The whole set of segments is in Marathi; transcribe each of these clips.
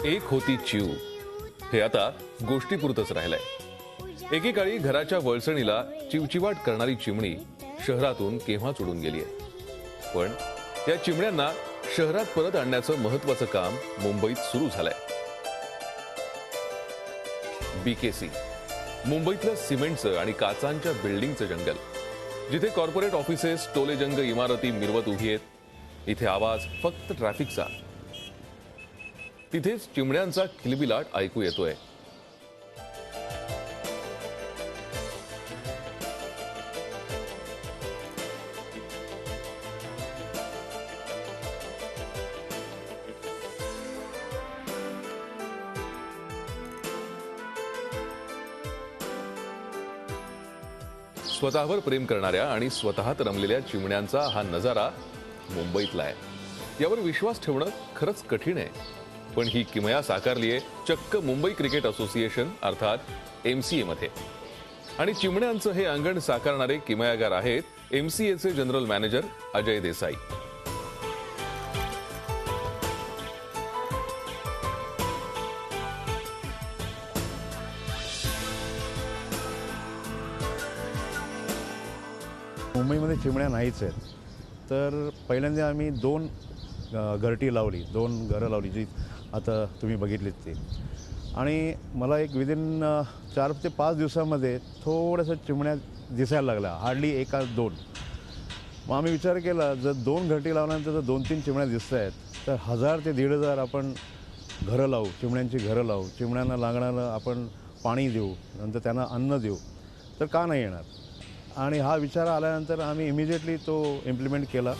एक होती चिव हे आता गोष्टीपुरतच राहिलंय। एकेकाळी घराच्या वळसणीला चिवचिवाट करणारी चिमणी शहरातून केव्हाच उडून गेली आहे, पण या चिमण्यांना शहरात परत आणण्याचं महत्त्वाचं काम मुंबईत सुरू झालंय। बीकेसी मुंबईतलं सिमेंटचं आणि काचांच्या बिल्डिंगचं जंगल, जिथे कॉर्पोरेट ऑफिसेस टोलेजंग इमारती मिरवत उभी आहेत। इथे आवाज फक्त ट्रॅफिकचा, तिथेच चिमण्यांचा किलबिलाट ऐकू येतोय। स्वतःवर प्रेम करणाऱ्या आणि स्वतःत रमलेल्या चिमण्यांचा हा नजारा मुंबईतला आहे। यावर विश्वास ठेवणं खरंच कठीण आहे, पण ही किमया साकारली आहे चक्क मुंबई क्रिकेट असोसिएशन अर्थात एमसीए मध्ये। आणि चिमण्यांचं हे अंगण साकारणारे किमयागार आहेत एमसीएचे जनरल मॅनेजर अजय देसाई। मुंबईमध्ये चिमण्या नाहीच आहेत, तर पहिल्यांदा आम्ही 2 घरटी लावली, 2 घरं लावली जी आता तुम्ही बघितलीत ती। आणि मला एक विदिन 4 ते 5 दिवसामध्ये थोड्याशा चिमण्या दिसायला लागल्या, हार्डली 1 का 2। मग आम्ही विचार केला, जर 2 घरटी लावल्यानंतर जर 2-3 चिमण्या दिसत आहेत, तर 1000 ते 1500 आपण घरं लावू, चिमण्यांची घरं लावू, चिमण्यांना लागणारं आपण पाणी देऊ, नंतर त्यांना अन्न देऊ, तर का नाही येणार। आणि हा विचार आल्यानंतर आम्ही इमिजिएटली तो इम्प्लिमेंट केला।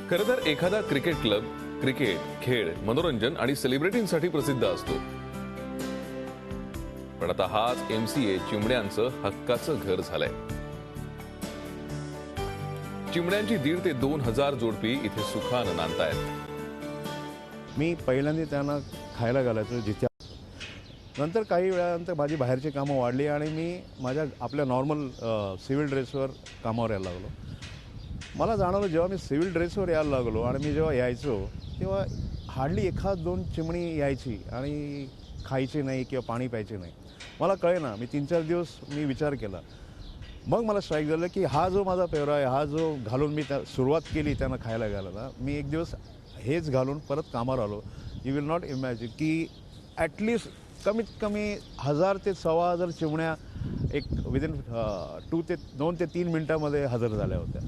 खरं तर एखादा क्रिकेट क्लब क्रिकेट, खेळ, मनोरंजन आणि सेलिब्रिटींसाठी प्रसिद्ध असतो, पण आता हाच एमसीए चिमण्यांचं हक्काचं घर झालंय। चिमण्यांची 1,500 ते 2,000 जोडपी इथे सुखानं नांदतायत। मी पहिल्यांदा त्यांना खायला घालायचो जिथे, नंतर काही वेळानंतर माझी बाहेरची कामं वाढली आणि मी माझ्या आपल्या नॉर्मल सिव्हिल ड्रेसवर कामावर यायला लागलो। मला जाणवलं, जेव्हा मी सिव्हिल ड्रेसवर यायला लागलो आणि मी जेव्हा यायचो तेव्हा हार्डली 1-2 चिमणी यायची आणि खायची नाही किंवा पाणी प्यायचे नाही। मला कळेना, मी 3-4 दिवस मी विचार केला। मग मला स्ट्राईक झालं की हा जो माझा पेहराव आहे, हा जो घालून मी सुरुवात केली त्यांना खायला घालायला, मी एक दिवस हेच घालून परत कामावर आलो। यू विल नॉट इमॅजिन की ॲटलिस्ट कमीत कमी 1000 ते 1500 चिमण्या एक विदिन 2 ते 3 मिनटामध्ये हजर झाल्या होत्या।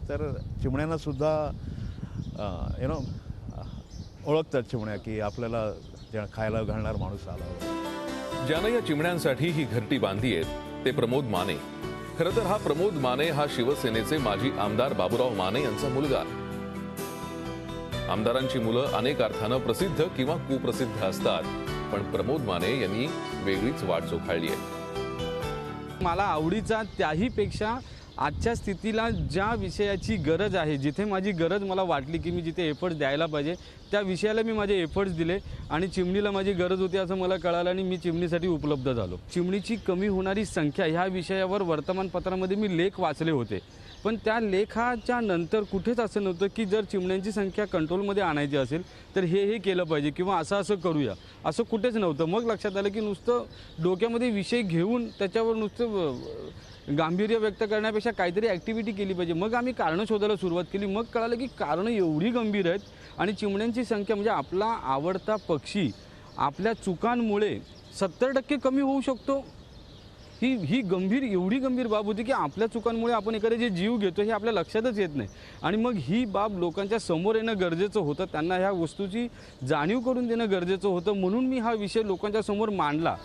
तर चिमण्यांनासुद्धा ओळखतात चिमण्या की आपल्याला खायला घालणार माणूस आला होता। ज्यानं या चिमण्यांसाठी ही घरटी बांधली आहे ते प्रमोद माने। खरं तर हा प्रमोद माने हा शिवसेनेचे माजी आमदार बाबूराव माने यांचा मुलगा। आमदारांची मुलं अनेक अर्थानं प्रसिद्ध किंवा कुप्रसिद्ध असतात, पण प्रमोद माने यांनी वेगळीच वाट चोखाळली आहे। मला आवडीचा त्याहीपेक्षा आजच्या स्थितीला ज्या विषयाची गरज आहे, जिथे माझी गरज मला वाटली की मी जिथे एफर्ट्स द्यायला पाहिजे त्या विषयाला मी माझे एफर्ट्स दिले आणि चिमणीला माझी गरज होती असं मला कळालं आणि मी चिमणीसाठी उपलब्ध झालो। चिमणीची कमी होणारी संख्या ह्या विषयावर वर्तमानपत्रामध्ये मी लेख वाचले होते, पण त्या लेखाच्या नंतर कुठेच असं नव्हतं की जर चिमण्यांची संख्या कंट्रोलमध्ये आणायची असेल तर हे केलं पाहिजे किंवा असं करूया, असं कुठेच नव्हतं। मग लक्षात आलं की नुसतं डोक्यामध्ये विषय घेऊन त्याच्यावर नुसतं गांभीर्य व्यक्त करण्यापेक्षा काहीतरी ॲक्टिव्हिटी केली पाहिजे। मग आम्ही कारणं शोधायला सुरुवात केली। मग कळालं की कारणं एवढी गंभीर आहेत आणि चिमण्यांची संख्या म्हणजे आपला आवडता पक्षी आपल्या चुकांमुळे 70% कमी होऊ शकतो। ही गंभीर, एवढी गंभीर बाब होती की आपल्या चुकांमुळे आपण एखादे जे जीव घेतो हे आपल्या लक्षातच येत नाही। आणि मग ही बाब लोकांच्या समोर येणं गरजेचं होतं, त्यांना ह्या वस्तूची जाणीव करून देणं गरजेचं होतं, म्हणून मी हा विषय लोकांच्या समोर मांडला।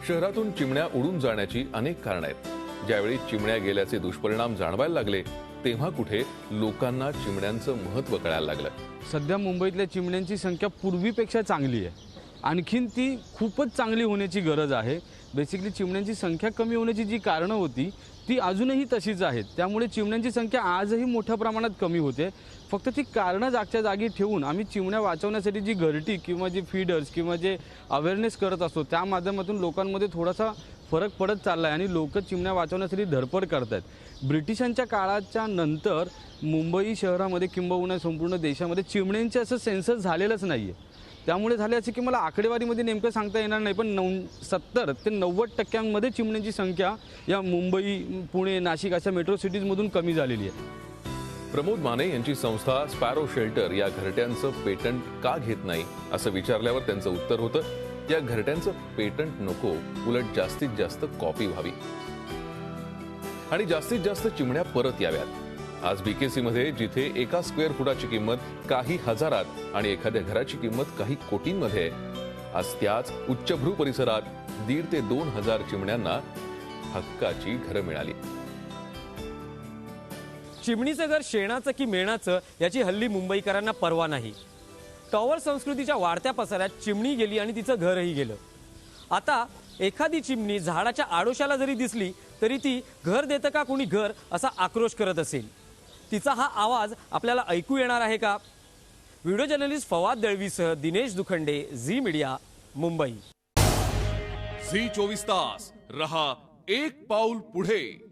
शहरातून चिमण्या उडून जाण्याची अनेक कारणं आहेत। ज्यावेळी चिमण्या गेल्याचे दुष्परिणाम जाणवायला लागले तेव्हा कुठे लोकांना चिमण्यांचं महत्त्व कळायला लागलं। सध्या मुंबईतल्या चिमण्यांची संख्या पूर्वीपेक्षा चांगली आहे, आणखीन ती खूपच चांगली होण्याची गरज आहे। बेसिकली चिमण्यांची संख्या कमी होण्याची जी कारणं होती ती अजूनही तशीच आहेत, त्यामुळे चिमण्यांची संख्या आजही मोठ्या प्रमाणात कमी होते। फक्त ती कारणं जागच्या जागी ठेवून आम्ही चिमण्या वाचवण्यासाठी जी घरटी किंवा जे फीडर्स किंवा जे अवेअरनेस करत असतो त्या माध्यमातून लोकांमध्ये थोडासा फरक पडत चालला आहे आणि लोक चिमण्या वाचवण्यासाठी धडपड करत आहेत। ब्रिटिशांच्या काळाच्या नंतर मुंबई शहरामध्ये किंबहुना संपूर्ण देशामध्ये चिमण्यांचे असं सेन्सस झालेलंच नाही आहे. त्यामुळे झाले असे की मला आकडेवारीमध्ये नेमकं सांगता येणार नाही, पण 70 ते 90% चिमण्यांची संख्या या मुंबई, पुणे, नाशिक अशा मेट्रो सिटीजमधून कमी झालेली आहे. प्रमोद माने यांची संस्था स्पॅरो शेल्टर या घरट्यांचं पेटंट का घेत नाही असं विचारल्यावर त्यांचं उत्तर होतं, या घरट्यांचं पेटंट नको, उलट जास्तीत जास्त कॉपी व्हावी आणि जास्तीत जास्त चिमण्या परत याव्यात. आज BKC मध्ये जिथे एका स्क्वेअर फुटाची किंमत काही हजारात आणि एखाद्या घराची किंमत काही कोटींमध्ये आहे, आज त्याच उच्चभ्रू परिसरात 1,500 ते 2,000 चिमण्यांना हक्काची घरं मिळाली. चिमणीचं घर शेणाचं की मेणाचं याची हल्ली मुंबईकरांना पर्वा नाही. टॉवर संस्कृतीच्या वाढत्या पसाऱ्यात चिमणी गेली आणि तिचं घरही गेलं. आता एखादी चिमणी झाडाच्या आडोशाला जरी दिसली तरी ती घर देतं का कोणी घर असा आक्रोश करत असेल. तिचा हा आवाज आपल्याला ऐकू येणार आहे का? व्हिडिओ जर्नलिस्ट फवाद दळवीसह दिनेश दुखंडे, झी मीडिया, मुंबई. झी 24 तास रहा एक पाऊल पुढे.